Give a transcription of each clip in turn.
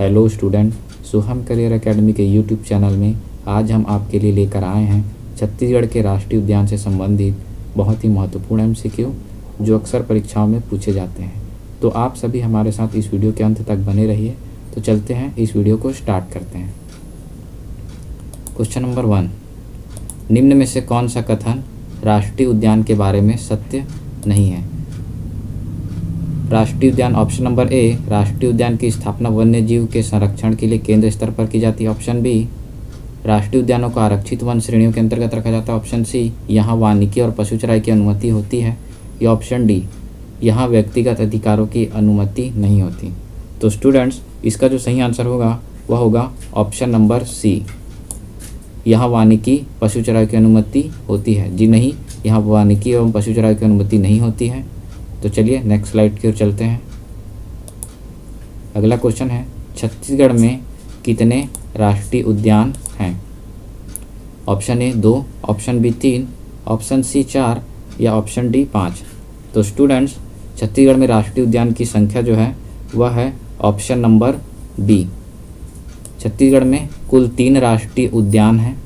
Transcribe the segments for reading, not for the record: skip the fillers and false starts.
Hello student, सोहम career academy के YouTube channel में आज हम आपके लिए लेकर आए हैं छत्तीसगढ़ के राष्ट्रीय उद्यान से संबंधित बहुत ही महत्वपूर्ण एमसीक्यू जो अक्सर परीक्षाओं में पूछे जाते हैं। तो आप सभी हमारे साथ इस वीडियो के अंत तक बने रहिए। तो चलते हैं, इस वीडियो को स्टार्ट करते हैं। क्वेश्चन नंबर 1, निम्न में से कौन सा कथन राष्ट्रीय उद्यान के बारे में सत्य नहीं है? राष्ट्रीय उद्यान, ऑप्शन नंबर ए, राष्ट्रीय उद्यान की स्थापना वन्य जीव के संरक्षण के लिए केंद्र स्तर पर की जाती है। ऑप्शन बी, राष्ट्रीय उद्यानों को आरक्षित वन श्रेणियों के अंतर्गत रखा जाता है। ऑप्शन सी, यहाँ वानिकी और पशु चराई की अनुमति होती है। या ऑप्शन डी, यहाँ व्यक्तिगत अधिकारों की अनुमति नहीं होती। तो स्टूडेंट्स, इसका जो सही आंसर होगा वह होगा ऑप्शन नंबर सी, यहाँ वानिकी पशु चराई की अनुमति होती है। जी नहीं, यहाँ वानिकी एवं पशु चराई की अनुमति नहीं होती है। तो चलिए नेक्स्ट स्लाइड की ओर चलते हैं। अगला क्वेश्चन है, छत्तीसगढ़ में कितने राष्ट्रीय उद्यान हैं? Option A 2, option B 3, option C 4 या ऑप्शन डी 5। तो स्टूडेंट्स, छत्तीसगढ़ में राष्ट्रीय उद्यान की संख्या जो है वह है ऑप्शन नंबर बी। छत्तीसगढ़ में कुल 3 राष्ट्रीय उद्यान हैं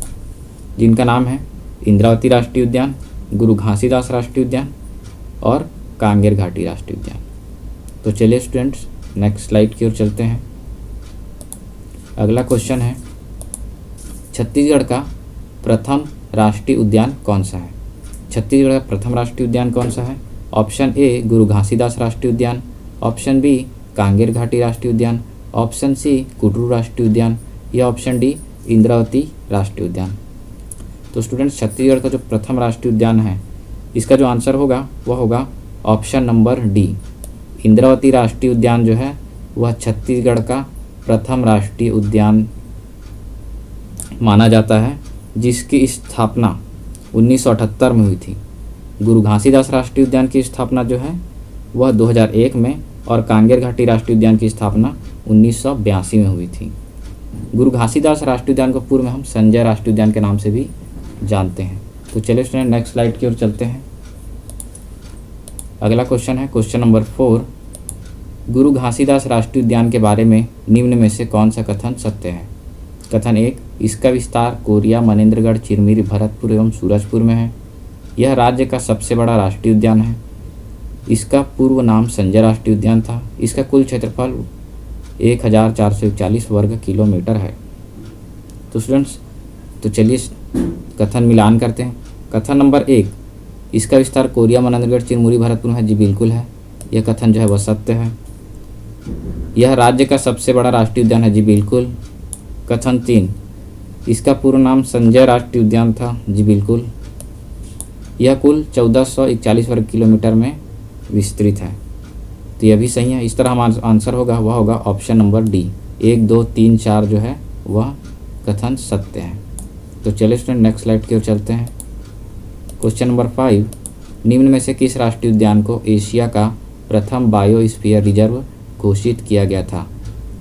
जिनका नाम है इंद्रावती राष्ट्रीय उद्यान, गुरु घासीदास राष्ट्रीय उद्यान और कांगेर घाटी राष्ट्रीय उद्यान। तो चलिए स्टूडेंट्स, नेक्स्ट स्लाइड की ओर चलते हैं। अगला क्वेश्चन है, छत्तीसगढ़ का प्रथम राष्ट्रीय उद्यान कौन सा है? छत्तीसगढ़ का प्रथम राष्ट्रीय उद्यान कौन सा है? ऑप्शन ए, गुरु घासीदास राष्ट्रीय उद्यान, ऑप्शन बी, कांगेर घाटी राष्ट्रीय उद्यान, ऑप्शन सी, कुटरू राष्ट्रीय उद्यान या ऑप्शन डी, इंद्रावती राष्ट्रीय उद्यान। तो स्टूडेंट्स, छत्तीसगढ़ का जो प्रथम राष्ट्रीय उद्यान है इसका जो आंसर होगा वह होगा ऑप्शन नंबर डी। इंद्रावती राष्ट्रीय उद्यान जो है वह छत्तीसगढ़ का प्रथम राष्ट्रीय उद्यान माना जाता है, जिसकी स्थापना 1978 में हुई थी। गुरु घासीदास राष्ट्रीय उद्यान की स्थापना जो है वह 2001 में और कांगेर घाटी राष्ट्रीय उद्यान की स्थापना 1982 में हुई थी। गुरु घासीदास राष्ट्रीय उद्यान को पूर्व में हम संजय राष्ट्रीय उद्यान के नाम से भी जानते हैं। तो चलिए स्टूडेंट, नेक्स्ट स्लाइड की ओर चलते हैं। अगला क्वेश्चन है, क्वेश्चन नंबर 4, गुरु घासीदास राष्ट्रीय उद्यान के बारे में निम्न में से कौन सा कथन सत्य है? कथन 1, इसका विस्तार कोरिया, मनेन्द्रगढ़, चिरमिरी, भरतपुर एवं सूरजपुर में है। यह राज्य का सबसे बड़ा राष्ट्रीय उद्यान है। इसका पूर्व नाम संजय राष्ट्रीय उद्यान था। इसका कुल क्षेत्रफल 1441 वर्ग किलोमीटर है। तो स्टूडेंट्स, तो चलिए कथन मिलान करते हैं। कथन नंबर 1, इसका विस्तार कोरिया, मनेन्द्रगढ़, चिरमिरी, भरतपुर में है। जी बिल्कुल है, यह कथन जो है वह सत्य है। यह राज्य का सबसे बड़ा राष्ट्रीय उद्यान है। जी बिल्कुल। कथन 3, इसका पूर्ण नाम संजय राष्ट्रीय उद्यान था। जी बिल्कुल। यह कुल 1441 वर्ग किलोमीटर में विस्तृत है। तो यह भी सही है। इस तरह हमारा आंसर होगा वह होगा ऑप्शन नंबर डी। 1, 2, 3, 4 जो है वह कथन सत्य है। तो चलिए स्टूडेंट, नेक्स्ट स्लाइड की ओर चलते हैं। क्वेश्चन नंबर 5, निम्न में से किस राष्ट्रीय उद्यान को एशिया का प्रथम बायोस्फीयर रिजर्व घोषित किया गया था?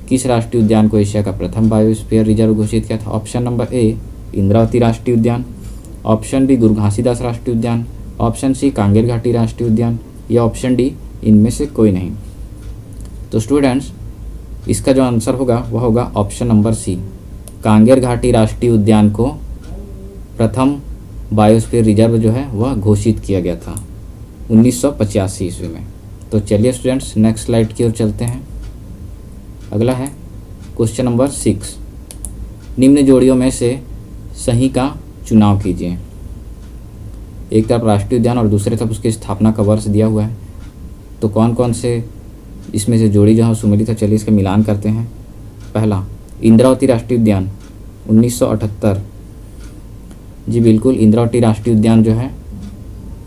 किस राष्ट्रीय उद्यान को एशिया का प्रथम बायोस्फीयर रिजर्व घोषित किया था? ऑप्शन नंबर ए, इंद्रावती राष्ट्रीय उद्यान, ऑप्शन बी, गुरु घासीदास राष्ट्रीय उद्यान, ऑप्शन सी, कांगेर घाटी राष्ट्रीय उद्यान या ऑप्शन डी, इनमें से कोई नहीं। तो स्टूडेंट्स, इसका जो आंसर होगा वह होगा ऑप्शन नंबर सी, कांगेर घाटी राष्ट्रीय उद्यान को प्रथम बायोस्फीयर रिजर्व जो है वह घोषित किया गया था 1985 ईस्वी में। तो चलिए स्टूडेंट्स, नेक्स्ट स्लाइड की ओर चलते हैं। अगला है क्वेश्चन नंबर 6, निम्न जोड़ियों में से सही का चुनाव कीजिए। एक तरफ राष्ट्रीय उद्यान और दूसरे तरफ उसकी स्थापना का वर्ष दिया हुआ है। तो कौन कौन से इसमें से जोड़ी जो है सुमेलित है, चलिए इसका मिलान करते हैं। पहला, इंद्रावती राष्ट्रीय उद्यान 1978। जी बिल्कुल, इंद्रावती राष्ट्रीय उद्यान जो है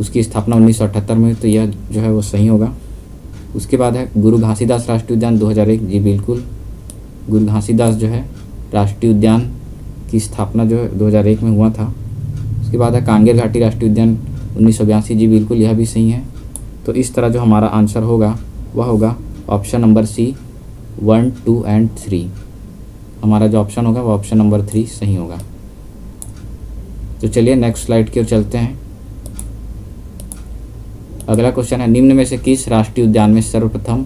उसकी स्थापना 1978 में हुई, तो यह जो है वो सही होगा। उसके बाद है गुरु घासीदास राष्ट्रीय उद्यान 2001। जी बिल्कुल, गुरु घासीदास जो है राष्ट्रीय उद्यान की स्थापना जो है 2001 में हुआ था। उसके बाद है कांगेर घाटी राष्ट्रीय उद्यान 1982। जी बिल्कुल, यह भी सही है। तो इस तरह जो हमारा आंसर होगा वह होगा ऑप्शन नंबर सी, 1, 2 एंड 3। हमारा जो ऑप्शन होगा वह ऑप्शन नंबर 3 सही होगा। तो चलिए नेक्स्ट स्लाइड की ओर चलते हैं। अगला क्वेश्चन है, निम्न में से किस राष्ट्रीय उद्यान में सर्वप्रथम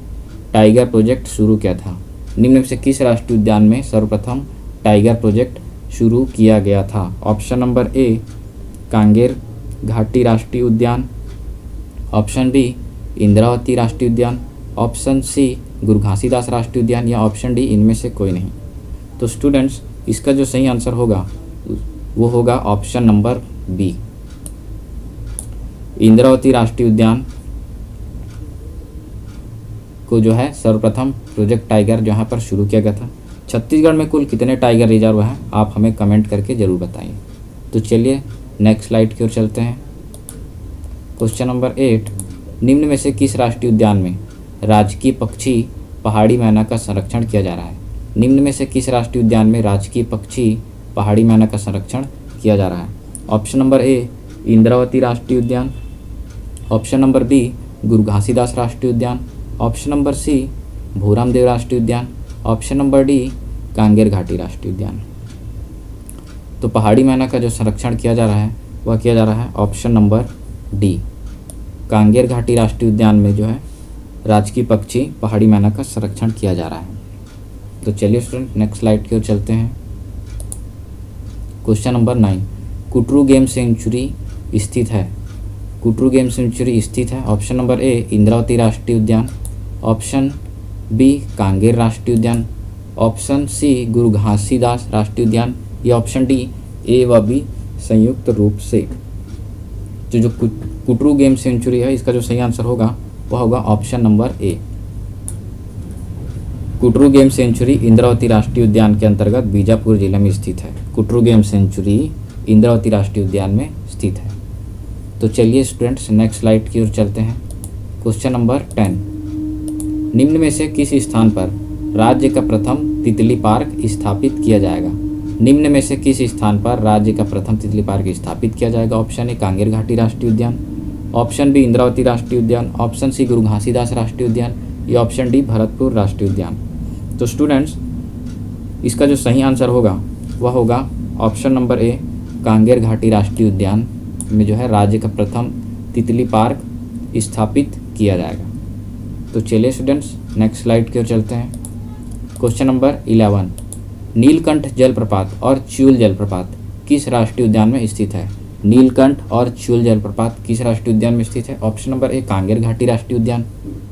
टाइगर प्रोजेक्ट शुरू किया था? निम्न में से किस राष्ट्रीय उद्यान में सर्वप्रथम टाइगर प्रोजेक्ट शुरू किया गया था? ऑप्शन नंबर ए कांगेर घाटी राष्ट्रीय उद्यान, ऑप्शन बी इंद्रावती राष्ट्रीय उद्यान, ऑप्शन सी गुरु घासीदास राष्ट्रीय उद्यान या ऑप्शन डी इनमें से कोई नहीं। तो स्टूडेंट्स इसका जो सही आंसर होगा वो होगा ऑप्शन नंबर बी, इंद्रावती राष्ट्रीय उद्यान को जो है सर्वप्रथम प्रोजेक्ट टाइगर जहाँ पर शुरू किया गया था। छत्तीसगढ़ में कुल कितने टाइगर रिजर्व हैं आप हमें कमेंट करके ज़रूर बताइए। तो चलिए नेक्स्ट स्लाइड की ओर चलते हैं। क्वेश्चन नंबर 8, निम्न में से किस राष्ट्रीय उद्यान में राजकीय पक्षी पहाड़ी मैना का संरक्षण किया जा रहा है? निम्न में से किस राष्ट्रीय उद्यान में राजकीय पक्षी पहाड़ी मैना का संरक्षण किया जा रहा है? ऑप्शन नंबर ए इंद्रावती राष्ट्रीय उद्यान, ऑप्शन नंबर बी गुरु घासीदास राष्ट्रीय उद्यान, ऑप्शन नंबर सी भूरामदेव राष्ट्रीय उद्यान, ऑप्शन नंबर डी कांगेर घाटी राष्ट्रीय उद्यान। तो पहाड़ी मैना का जो संरक्षण किया जा रहा है वह किया जा रहा है ऑप्शन नंबर डी, कांगेर घाटी राष्ट्रीय उद्यान में जो है राजकीय पक्षी पहाड़ी मैना का संरक्षण किया जा रहा है। तो चलिए स्टूडेंट नेक्स्ट स्लाइड की ओर चलते हैं। Question number 9, Kutru game sanctuary स्थित है? कुटरू गेम सेंचुरी स्थित है ऑप्शन नंबर ए इंद्रावती राष्ट्रीय उद्यान, ऑप्शन बी कांगेर राष्ट्रीय उद्यान, ऑप्शन सी गुरु घासीदास राष्ट्रीय उद्यान या ऑप्शन डी ए व बी संयुक्त रूप से। तो जो कुटरू गेम सेंचुरी है इसका जो सही आंसर होगा वह होगा option number A, Kutru game sanctuary Indravati राष्ट्रीय उद्यान के अंतर्गत बीजापुर जिले में स्थित है। कुटरू गेम सेंचुरी इंद्रावती राष्ट्रीय उद्यान में स्थित है। तो चलिए स्टूडेंट्स नेक्स्ट स्लाइड की ओर चलते हैं। क्वेश्चन नंबर 10, निम्न में से किस स्थान पर राज्य का प्रथम तितली पार्क स्थापित किया जाएगा? निम्न में से किस स्थान पर राज्य का प्रथम तितली पार्क स्थापित किया जाएगा? ऑप्शन ए कांगेर घाटी राष्ट्रीय उद्यान, ऑप्शन बी इंद्रावती राष्ट्रीय उद्यान, ऑप्शन सी गुरु घासीदास राष्ट्रीय उद्यान या ऑप्शन डी भरतपुर राष्ट्रीय उद्यान। तो स्टूडेंट्स इसका जो सही आंसर होगा वह होगा ऑप्शन नंबर ए कांगेर घाटी राष्ट्रीय उद्यान में जो है राज्य का प्रथम तितली पार्क स्थापित किया जाएगा। तो चलिए स्टूडेंट्स नेक्स्ट स्लाइड की ओर चलते हैं। क्वेश्चन नंबर 11, नीलकंठ जलप्रपात और च्यूल जलप्रपात किस राष्ट्रीय उद्यान में स्थित है? नीलकंठ और च्यूल जलप्रपात किस राष्ट्रीय उद्यान में स्थित है? ऑप्शन नंबर ए कांगेर घाटी राष्ट्रीय उद्यान,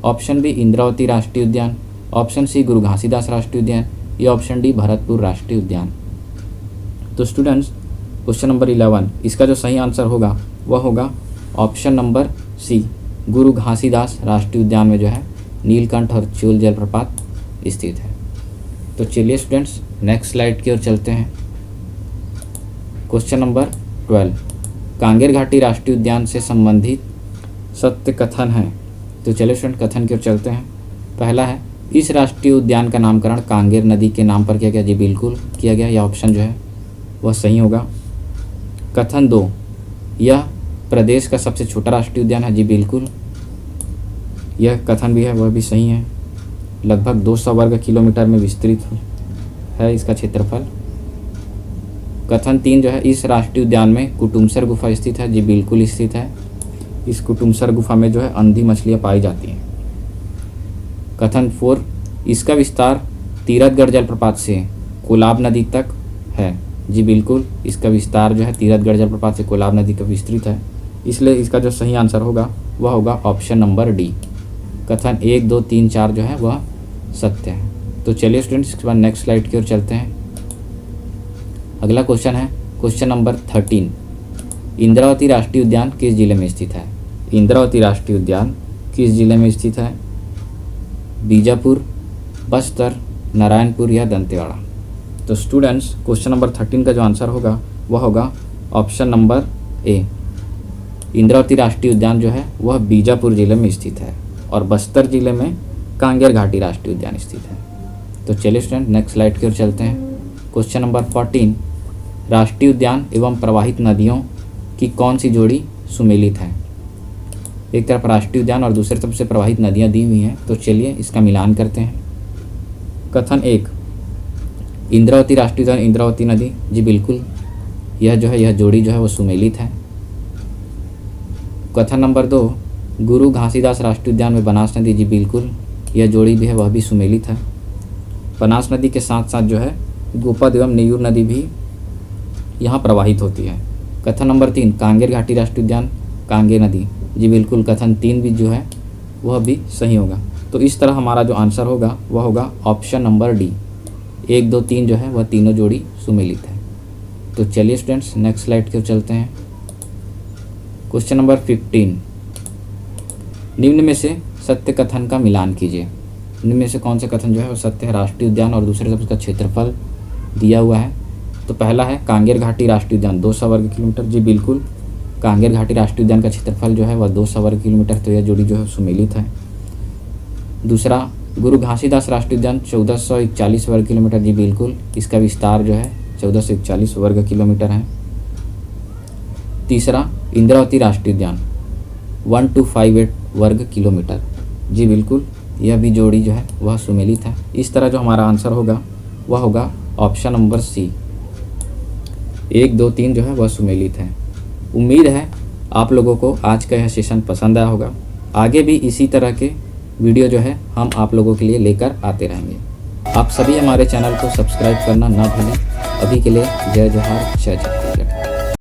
ऑप्शन बी इंद्रावती राष्ट्रीय उद्यान, ऑप्शन सी गुरु घासीदास राष्ट्रीय उद्यान या ऑप्शन डी भरतपुर राष्ट्रीय उद्यान। तो स्टूडेंट्स क्वेश्चन नंबर 11 इसका जो सही आंसर होगा वह होगा ऑप्शन नंबर सी, गुरु घासीदास राष्ट्रीय उद्यान में जो है नीलकंठ और च्यूल जलप्रपात स्थित है। तो चलिए स्टूडेंट्स नेक्स्ट स्लाइड की ओर चलते हैं। क्वेश्चन नंबर 12, कांगेर घाटी राष्ट्रीय उद्यान से संबंधित सत्य कथन है। तो चलिए स्टूडेंट कथन की ओर चलते हैं। पहला है इस राष्ट्रीय उद्यान का नामकरण कांगेर नदी के नाम पर किया गया। जी बिल्कुल किया गया, यह ऑप्शन जो है वह सही होगा। कथन 2, यह प्रदेश का सबसे छोटा राष्ट्रीय उद्यान है। जी बिल्कुल, यह कथन भी है वह भी सही है। लगभग 200 वर्ग किलोमीटर में विस्तृत है इसका क्षेत्रफल। कथन 3 जो है इस राष्ट्रीय उद्यान में कुटुमसर गुफा स्थित है। जी बिल्कुल स्थित है। इस कुटुमसर गुफा में जो है अंधी मछलियाँ पाई जाती हैं। कथन 4, इसका विस्तार तीरथगढ़ जलप्रपात से कोलाब नदी तक है। जी बिल्कुल, इसका विस्तार जो है तीरथगढ़ जलप्रपात से कोलाब नदी तक विस्तृत है, इसलिए इसका जो सही आंसर होगा वह होगा ऑप्शन नंबर डी। कथन 1, 2, 3, 4 जो है वह सत्य है। तो चलिए स्टूडेंट्स इसके बाद नेक्स्ट स्लाइड की ओर चलते हैं। अगला क्वेश्चन है क्वेश्चन नंबर 13, इंद्रावती राष्ट्रीय उद्यान किस जिले में स्थित है? इंद्रावती राष्ट्रीय उद्यान किस जिले में स्थित है? बीजापुर, बस्तर, नारायणपुर या दंतेवाड़ा। तो स्टूडेंट्स क्वेश्चन नंबर 13 का जो आंसर होगा वह होगा ऑप्शन नंबर ए, इंद्रावती राष्ट्रीय उद्यान जो है वह बीजापुर जिले में स्थित है और बस्तर जिले में कांगेर घाटी राष्ट्रीय उद्यान स्थित है। तो चलिए स्टूडेंट नेक्स्ट स्लाइड की ओर चलते हैं। क्वेश्चन नंबर 14, राष्ट्रीय उद्यान एवं प्रवाहित नदियों की कौन सी जोड़ी सुमेलित है? एक तरफ राष्ट्रीय उद्यान और दूसरी तरफ से प्रवाहित नदियाँ दी हुई हैं, तो चलिए इसका मिलान करते हैं। कथन 1, इंद्रावती राष्ट्रीय उद्यान इंद्रावती नदी। जी बिल्कुल, यह जोड़ी जो है वो सुमेलित है। कथन नंबर 2, गुरु घासीदास राष्ट्रीय उद्यान में बनास नदी। जी बिल्कुल, यह जोड़ी भी है वह भी सुमेलित है। बनास नदी के साथ साथ जो है गोपद एवं नेयूर नदी भी यहाँ प्रवाहित होती है। कथन नंबर 3, कांगेर घाटी राष्ट्रीय उद्यान कांगे नदी। जी बिल्कुल, कथन 3 भी जो है वह भी सही होगा। तो इस तरह हमारा जो आंसर होगा वह होगा ऑप्शन नंबर डी, 1, 2, 3 जो है वह तीनों जोड़ी सुमेलित है। तो चलिए स्टूडेंट्स नेक्स्ट स्लाइड के चलते हैं। क्वेश्चन नंबर 15, निम्न में से सत्य कथन का मिलान कीजिए। निम्न में से कौन से कथन जो है वो सत्य है? राष्ट्रीय उद्यान और दूसरे तरफ उसका क्षेत्रफल दिया हुआ है। तो पहला है कांगेर घाटी राष्ट्रीय उद्यान 200 वर्ग किलोमीटर। जी बिल्कुल, कांगेर घाटी राष्ट्रीय उद्यान का क्षेत्रफल जो है वह 200 वर्ग किलोमीटर। तो यह जोड़ी जो है सुमेलित है। दूसरा, गुरु घासीदास राष्ट्रीय उद्यान 1441 वर्ग किलोमीटर। जी बिल्कुल, इसका विस्तार जो है 1441 वर्ग किलोमीटर है। तीसरा, इंद्रावती राष्ट्रीय उद्यान 1258 वर्ग किलोमीटर। जी बिल्कुल, यह भी जोड़ी जो है वह सुमेलित है। इस तरह जो हमारा आंसर होगा वह होगा ऑप्शन नंबर सी, 1, 2, 3 जो है वह सुमेलित है। उम्मीद है आप लोगों को आज का यह सेशन पसंद आया होगा। आगे भी इसी तरह के वीडियो जो है हम आप लोगों के लिए लेकर आते रहेंगे। आप सभी हमारे चैनल को सब्सक्राइब करना ना भूलें। अभी के लिए जय जोहार, जय जय।